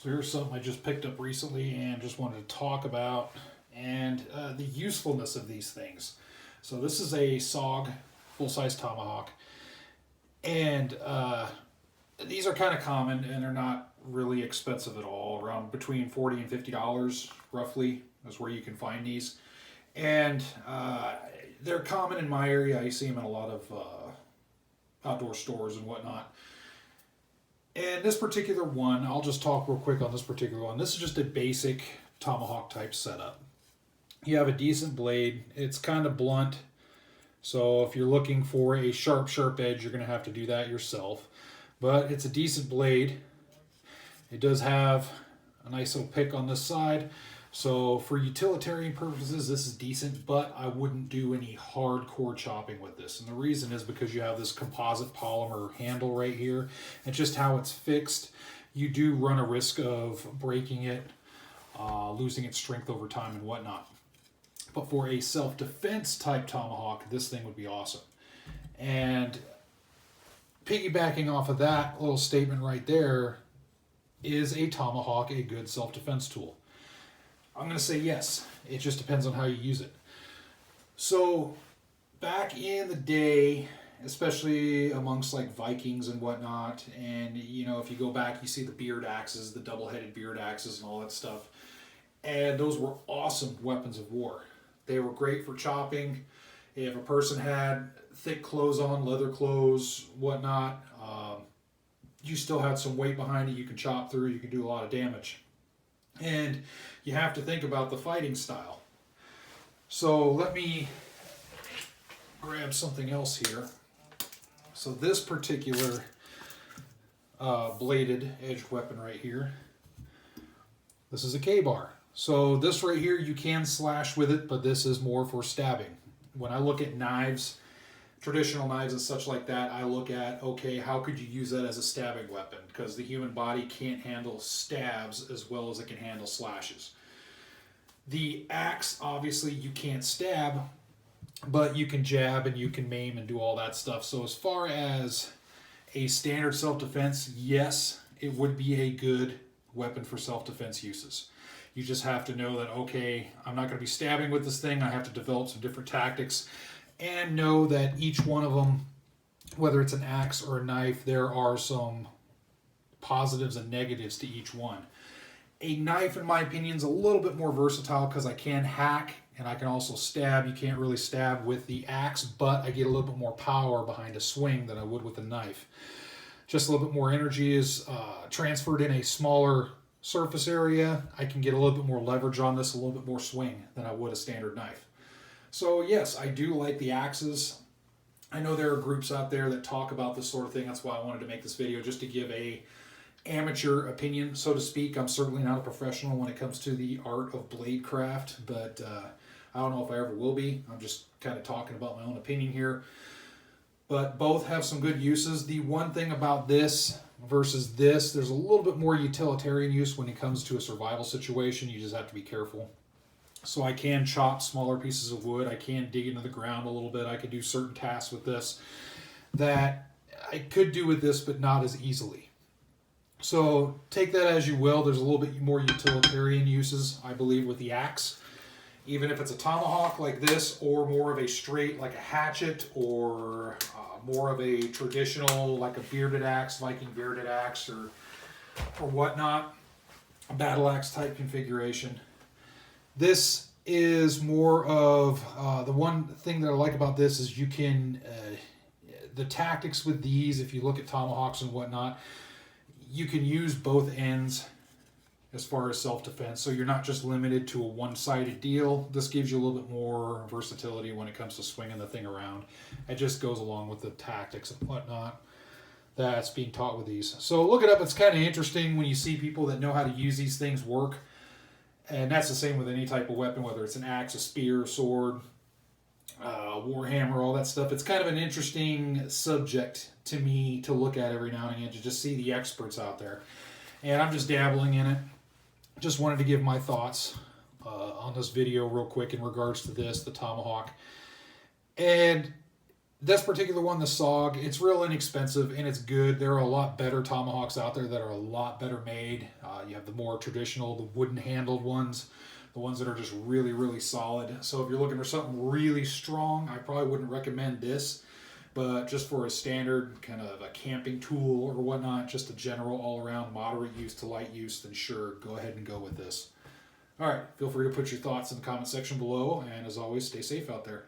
So here's something I just picked up recently and just wanted to talk about, and the usefulness of these things. So this is a SOG full-size Tomahawk, and these are kind of common, and they're not really expensive at all. Around between $40 and $50 roughly is where you can find these, and they're common in my area. I see them in a lot of outdoor stores and whatnot. And this particular one, I'll just talk real quick on this particular one. This is just a basic Tomahawk type setup. You have a decent blade. It's kind of blunt. So if you're looking for a sharp edge, you're going to have to do that yourself. But it's a decent blade. It does have a nice little pick on this side. So for utilitarian purposes, this is decent, but I wouldn't do any hardcore chopping with this. And the reason is because you have this composite polymer handle right here, and just how it's fixed, you do run a risk of breaking it, losing its strength over time and whatnot. But for a self-defense type Tomahawk, this thing would be awesome. And piggybacking off of that little statement right there, is a Tomahawk a good self-defense tool? I'm going to say yes. It just depends on how you use it. So back in the day, especially amongst like Vikings and whatnot, and you know, if you go back, you see the beard axes, the double-headed beard axes and all that stuff. And those were awesome weapons of war. They were great for chopping. If a person had thick clothes on, leather clothes, whatnot, you still had some weight behind it. You can chop through, you can do a lot of damage. And you have to think about the fighting style. So let me grab something else here. So this particular bladed edged weapon right here, this is a K-bar. So this right here, you can slash with it, but this is more for stabbing. When I look at knives, traditional knives and such like that, I look at, okay, how could you use that as a stabbing weapon? Because the human body can't handle stabs as well as it can handle slashes. The axe, obviously, you can't stab, but you can jab and you can maim and do all that stuff. So as far as a standard self-defense, yes, it would be a good weapon for self-defense uses. You just have to know that, okay, I'm not going to be stabbing with this thing. I have to develop some different tactics and know that each one of them, whether it's an axe or a knife, there are some positives and negatives to each one. A knife, in my opinion, is a little bit more versatile because I can hack and I can also stab. You can't really stab with the axe, but I get a little bit more power behind a swing than I would with a knife. Just a little bit more energy is transferred in a smaller surface area. I can get a little bit more leverage on this, a little bit more swing than I would a standard knife. So yes, I do like the axes. I know there are groups out there that talk about this sort of thing. That's why I wanted to make this video, just to give a amateur opinion, so to speak. I'm certainly not a professional when it comes to the art of blade craft, but I don't know if I ever will be. I'm just kind of talking about my own opinion here. But both have some good uses. The one thing about this versus this, there's a little bit more utilitarian use when it comes to a survival situation. You just have to be careful. So I can chop smaller pieces of wood. I can dig into the ground a little bit. I can do certain tasks with this that I could do with this, but not as easily. So take that as you will. There's a little bit more utilitarian uses, I believe, with the axe. Even if it's a tomahawk like this, or more of a straight, like a hatchet, or more of a traditional, like a bearded axe, Viking bearded axe, or whatnot, a battle axe type configuration. This is more of, the one thing that I like about this is you can, the tactics with these, if you look at tomahawks and whatnot, you can use both ends as far as self-defense. So you're not just limited to a one-sided deal. This gives you a little bit more versatility when it comes to swinging the thing around. It just goes along with the tactics and whatnot that's being taught with these. So look it up. It's kind of interesting when you see people that know how to use these things work. And that's the same with any type of weapon, whether it's an axe, a spear, sword, warhammer, all that stuff. It's kind of an interesting subject to me to look at every now and again, to just see the experts out there. And I'm just dabbling in it. Just wanted to give my thoughts on this video real quick in regards to this, the Tomahawk. And This particular one, the SOG, it's real inexpensive and it's good. There are a lot better Tomahawks out there that are a lot better made. You have the more traditional, the wooden handled ones, the ones that are just really, really solid. So if you're looking for something really strong, I probably wouldn't recommend this. But just for a standard kind of a camping tool or whatnot, just a general all-around moderate use to light use, then sure, go ahead and go with this. All right, feel free to put your thoughts in the comment section below, and as always, stay safe out there.